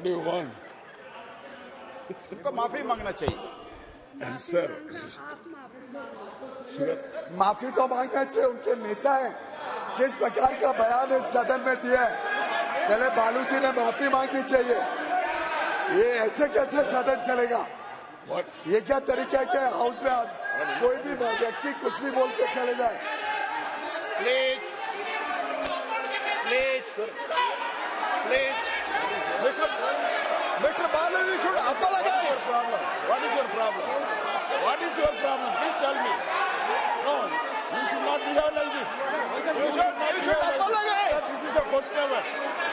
What do you want? उनको माफी मांगना चाहिए। Sir. माफी तो मांगना चाहिए, उनके नेता हैं। किस प्रकार का बयान इस सदन में दिया है, पहले बालू जी ने माफी मांगनी चाहिए। ये ऐसे कैसे सदन चलेगा? What? ये क्या तरीका है कि हाउस में कोई भी व्यक्ति कुछ भी बोल के चले जाए? Please please please Mr. Balu, you should apologize. What is your problem? What is your problem? Please tell me. No, you should not behave like this. You should apologize. This is the first ever.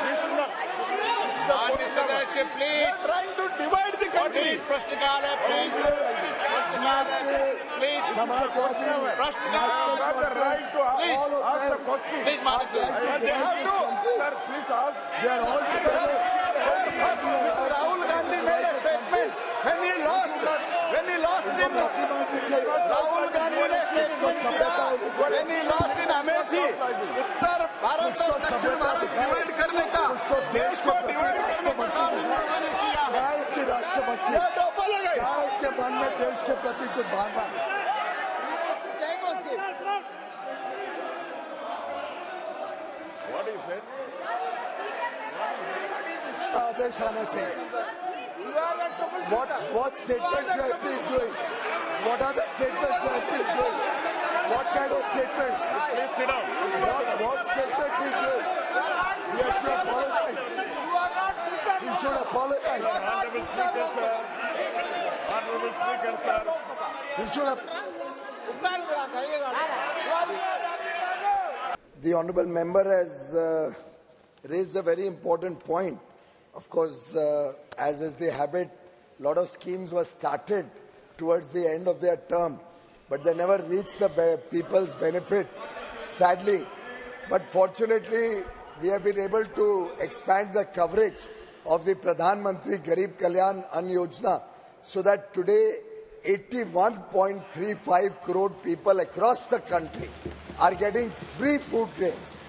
You should not. This is the माननीय first ever. सदस्य please Trying to divide the country. Please प्रश्नकाल है please प्रश्नकाल है please Samajwadi प्रश्नकाल Have the right to ask the question. Please माननीय सदस्य They have to. Sir, please ask. they are all together. Rahul Gandhi made a statement when he lost in माफी मांगनी चाहिए। Rahul Gandhi ने statement किया when he lost in Amethi, उत्तर भारत और दक्षिण Bharat divide करने का, देश को डिवाइड करने का काम इन लोगों ने किया है। क्या इनकी राष्ट्रभक्ति? ये तो apologize. क्या इनके मन में देश के प्रति कुछ भावना? What he said? आदेश आना चाहिए। What statements your MP is doing? What are the statements your MP is doing? What kind of statements? Please sit down. What statements is doing? He has to apologize. He should apologize. Honorable Speaker, sir. Honorable Speaker, sir. He should The honourable member has raised a very important point. Of course, as is the habit, a lot of schemes were started towards the end of their term, but they never reached the people's benefit, sadly. But fortunately, we have been able to expand the coverage of the Pradhan Mantri Garib Kalyan Ann Yojana, so that today 81.35 crore people across the country are getting free food grains,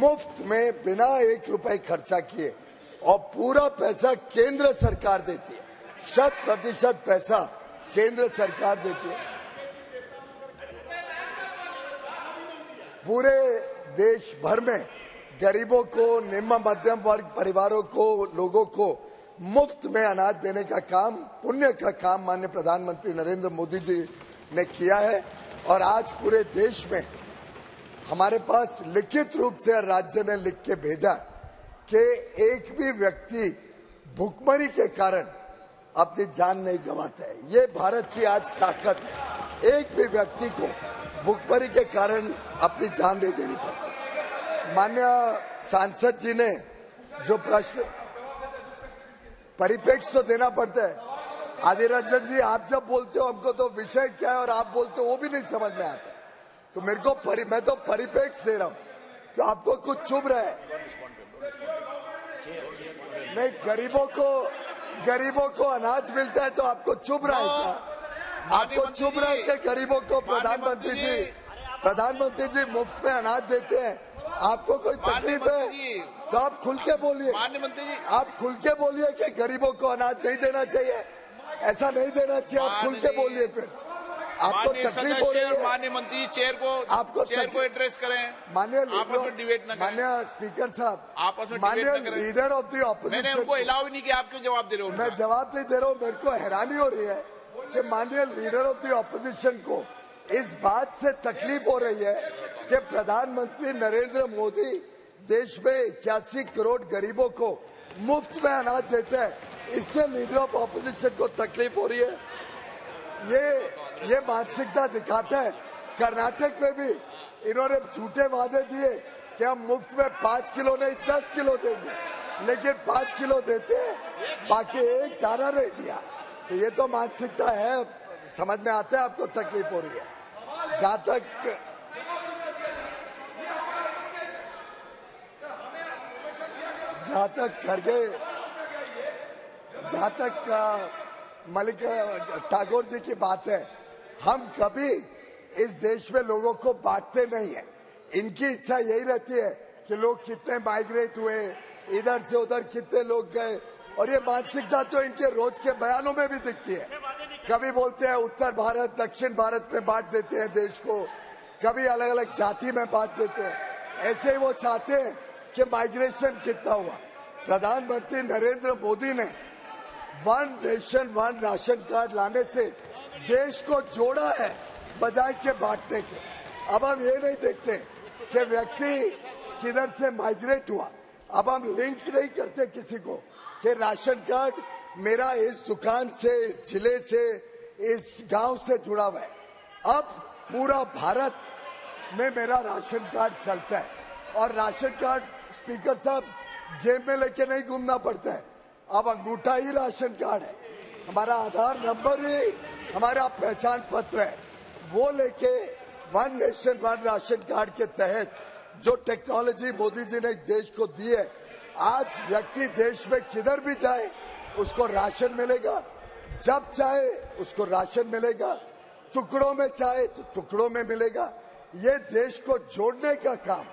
मुफ्त में बिना 1 रुपए खर्चा किए, और पूरा पैसा केंद्र सरकार देती है। 100% पैसा केंद्र सरकार देती है। पूरे देश भर में गरीबों को, निम्न मध्यम वर्ग परिवारों को, लोगों को मुफ्त में अनाज देने का काम, पुण्य का काम माननीय प्रधानमंत्री नरेंद्र मोदी जी ने किया है। और आज पूरे देश में हमारे पास लिखित रूप से राज्य ने लिख के भेजा कि एक भी व्यक्ति भूखमरी के कारण अपनी जान नहीं गंवाता है। ये भारत की आज ताकत है। एक भी व्यक्ति को भूखमरी के कारण अपनी जान नहीं देनी पड़ती। माननीय सांसद जी ने जो प्रश्न, परिप्रेक्ष्य तो देना पड़ता है। आदिर रंजन जी, आप जब बोलते हो हमको तो विषय क्या है और आप बोलते हो वो भी नहीं समझ में आता, तो मेरे को मैं तो परिप्रेक्ष्य दे रहा हूँ कि आपको कुछ चुभ रहा है। नहीं, गरीबों को अनाज मिलता है तो आपको चुभ रहा है क्या? आपको चुभ रहा है कि गरीबों को प्रधानमंत्री जी मुफ्त में अनाज देते हैं? आपको कोई तकलीफ है तो आप खुल के बोलिए। आप खुल के बोलिए कि गरीबों को अनाज नहीं देना चाहिए, ऐसा नहीं देना चाहिए। आप खुल के बोलिए। फिर आपको तकलीफ हो रही है, माननीय मंत्री चेयर को एड्रेस करें। माननीय आपस में डिबेट न करें। माननीय स्पीकर साहब, आपस में माननीय लीडर ऑफ द मैंने ऑपोजिशन, उनको अलाउ ही नहीं किया, आप क्यों जवाब दे रहे हो? मैं जवाब नहीं दे रहा हूँ। मेरे को हैरानी हो रही है कि माननीय लीडर ऑफ द ऑपोजिशन को इस बात से तकलीफ हो रही है कि प्रधानमंत्री नरेंद्र मोदी देश में 81 करोड़ गरीबों को मुफ्त में अनाज देते हैं। इससे लीडर ऑफ ऑपोजिशन को तकलीफ हो रही है। ये मानसिकता दिखाता है। कर्नाटक में भी इन्होंने झूठे वादे दिए कि हम मुफ्त में 5 किलो नहीं 10 किलो देंगे, लेकिन 5 किलो देते हैं, बाकी एक दाना नहीं दिया। तो ये तो मानसिकता है, समझ में आता है आपको तकलीफ हो रही है। जहाँ तक मलिक ठाकुर जी की बात है, हम कभी इस देश में लोगों को बांटते नहीं है। इनकी इच्छा यही रहती है कि लोग कितने माइग्रेट हुए, इधर से उधर कितने लोग गए, और ये मानसिकता तो इनके रोज के बयानों में भी दिखती है। कभी बोलते हैं उत्तर भारत दक्षिण भारत में बांट देते हैं देश को, कभी अलग अलग जाति में बांट देते हैं। ऐसे ही वो चाहते हैं कि माइग्रेशन कितना हुआ। प्रधानमंत्री नरेंद्र मोदी ने one nation one ration card लाने से देश को जोड़ा है बजाय के बांटने के। अब हम ये नहीं देखते कि व्यक्ति किधर से माइग्रेट हुआ। अब हम लिंक नहीं करते किसी को कि राशन कार्ड मेरा इस दुकान से, इस जिले से, इस गांव से जुड़ा हुआ है। अब पूरा भारत में मेरा राशन कार्ड चलता है और राशन कार्ड स्पीकर साहब जेब में लेके नहीं घूमना पड़ता है। अब अंगूठा ही राशन कार्ड है, हमारा आधार नंबर ही हमारा पहचान पत्र है। वो लेके one nation one ration card के तहत जो टेक्नोलॉजी मोदी जी ने देश को दी है, आज व्यक्ति देश में किधर भी जाए उसको राशन मिलेगा, जब चाहे उसको राशन मिलेगा, टुकड़ों में चाहे तो टुकड़ों में मिलेगा। ये देश को जोड़ने का काम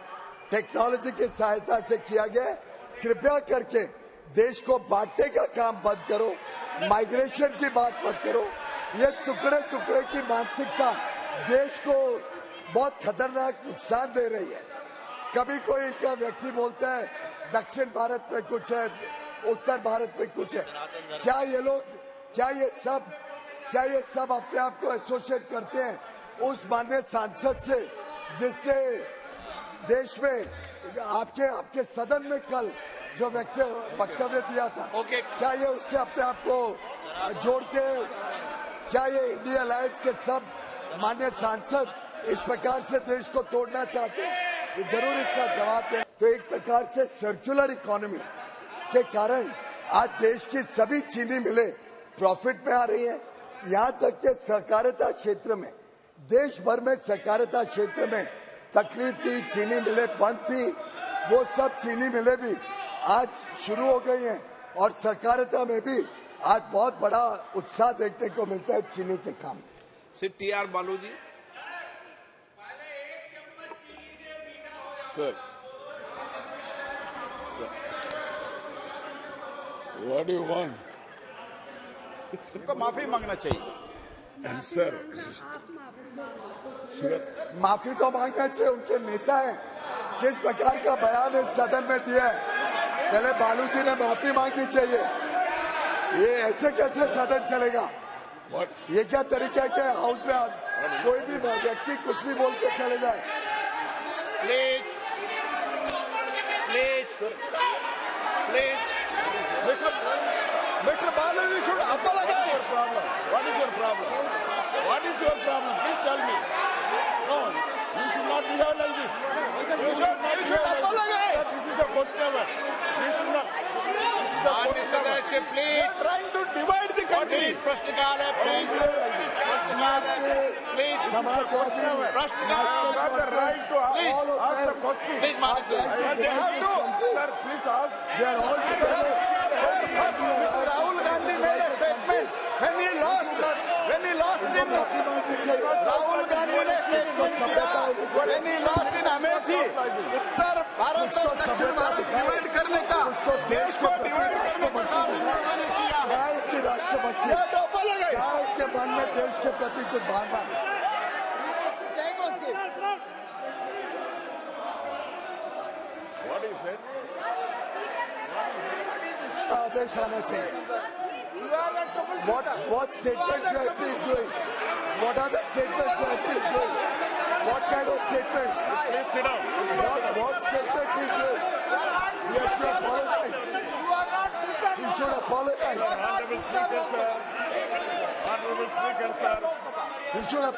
टेक्नोलॉजी की सहायता से किया गया। कृपया करके देश को बांटने का काम बंद करो, माइग्रेशन की बात मत करो। ये टुकड़े टुकड़े की मानसिकता देश को बहुत खतरनाक नुकसान दे रही है। कभी कोई इनका व्यक्ति बोलता है दक्षिण भारत में कुछ है, उत्तर भारत में कुछ है। क्या ये लोग, क्या ये सब अपने आप को एसोसिएट करते हैं उस माननीय सांसद से जिसने देश में आपके सदन में कल जो वक्तव्य दिया था? क्या ये उससे अपने आप को जोड़ के, क्या ये इंडिया अलायंस के सब माननीय सांसद इस प्रकार से देश को तोड़ना चाहते हैं? ये जरूर इसका जवाब दें। तो एक प्रकार से सर्कुलर इकोनॉमी के कारण आज देश की सभी चीनी मिलें प्रॉफिट में आ रही है। यहाँ तक के सहकारिता क्षेत्र में, देश भर में सहकारिता क्षेत्र में तकलीफ थी, चीनी मिलें बंद थी, वो सब चीनी मिलें भी आज शुरू हो गई हैं और सहकारिता में भी आज बहुत बड़ा उत्साह देखने को मिलता है चीनी के काम। श्री टी.आर. बालू जी। Sir, what do you want? उनको माफी मांगना चाहिए। Sir, माफी तो मांगना चाहिए, उनके नेता हैं। किस प्रकार का बयान इस सदन में दिया है, पहले बालू जी ने माफी मांगनी चाहिए। ये ऐसे कैसे सदन चलेगा? what? ये क्या तरीका है कि हाउस में कोई भी व्यक्ति कुछ भी बोल के चले जाए? Please Mr. Balu, you should apologize. What is your problem? What is your problem? Please tell me. No, you should not behave like this. You should apologize. This is the question. You should not. This is the माननीय सदस्य please trying to divide the country. Please प्रश्नकाल है, please प्रश्नकाल है, please Samajwadi प्रश्नकाल You have the right to ask the question. Please माननीय सदस्य They have to. Sir, please ask. they are all together. Rahul Gandhi made a statement when he lost in माफी मांगनी चाहिए। Rahul Gandhi ने statement किया when he lost in Amethi, उत्तर भारत और दक्षिण Bharat divide करने का, देश को डिवाइड करने का काम इन लोगों ने किया है। क्या इनकी राष्ट्रभक्ति, ये तो बोलेगा। क्या इनके मन में देश के प्रति कुछ भावना? What is it? आदेश आना चाहिए। What statements your MP is doing? What are the statements your MP is doing? What kind of statements? Please sit down. What statements is doing? He has to apologize. He should apologize. Honorable Speaker, sir. Honorable Speaker, sir. He should have.